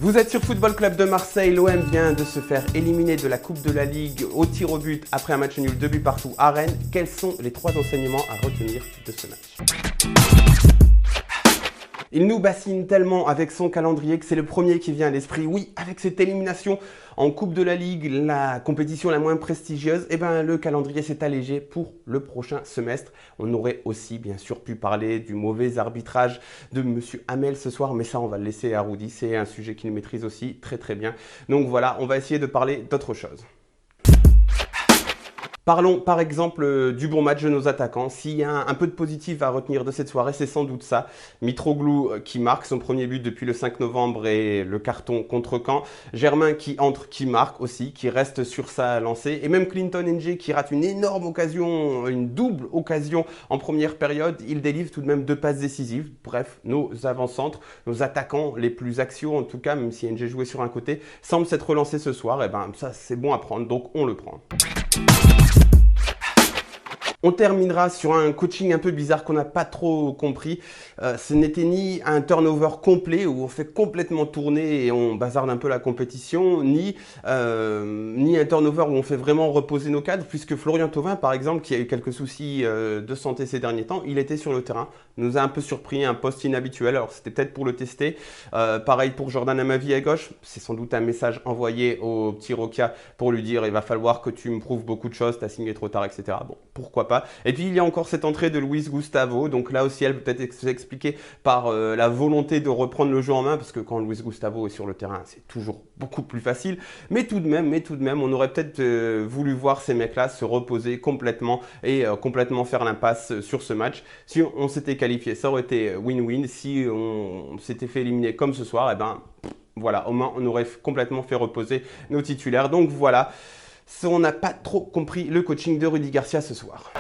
Vous êtes sur Football Club de Marseille, l'OM vient de se faire éliminer de la Coupe de la Ligue au tir au but après un match nul 2 buts partout à Rennes. Quels sont les 3 enseignements à retenir de ce match ? Il nous bassine tellement avec son calendrier que c'est le premier qui vient à l'esprit. Oui, avec cette élimination en Coupe de la Ligue, la compétition la moins prestigieuse, le calendrier s'est allégé pour le prochain semestre. On aurait aussi bien sûr pu parler du mauvais arbitrage de Monsieur Hamel ce soir, mais ça on va le laisser à Rudy, c'est un sujet qu'il maîtrise aussi très bien. Donc voilà, on va essayer de parler d'autre chose. Parlons par exemple du bon match de nos attaquants. S'il y a un peu de positif à retenir de cette soirée, c'est sans doute ça. Mitroglou qui marque son premier but depuis le 5 novembre et le carton contre Caen. Germain qui entre, qui marque aussi, qui reste sur sa lancée. Et même Clinton Ng qui rate une énorme occasion, une double occasion en première période. Il délivre tout de même 2 passes décisives. Bref, nos avant-centres, nos attaquants les plus axiaux en tout cas, même si Ng jouait sur un côté, semblent s'être relancés ce soir. Et ça c'est bon à prendre, donc on le prend. On terminera sur un coaching un peu bizarre qu'on n'a pas trop compris. Ce n'était ni un turnover complet où on fait complètement tourner et on bazarde un peu la compétition, ni un turnover où on fait vraiment reposer nos cadres, puisque Florian Thauvin, par exemple, qui a eu quelques soucis de santé ces derniers temps, il était sur le terrain, nous a un peu surpris, un poste inhabituel, alors c'était peut-être pour le tester. Pareil pour Jordan Amavi à gauche, c'est sans doute un message envoyé au petit Roca pour lui dire il va falloir que tu me prouves beaucoup de choses, t'as signé trop tard, etc. Bon, pourquoi pas. Et puis il y a encore cette entrée de Luis Gustavo, donc là aussi elle peut être expliquée par la volonté de reprendre le jeu en main, parce que quand Luis Gustavo est sur le terrain, c'est toujours beaucoup plus facile, mais tout de même, on aurait peut-être voulu voir ces mecs-là se reposer complètement et complètement faire l'impasse sur ce match. Si on s'était qualifié, ça aurait été win-win. Si on s'était fait éliminer comme ce soir, voilà, au moins on aurait complètement fait reposer nos titulaires. Donc voilà, on n'a pas trop compris le coaching de Rudy Garcia ce soir.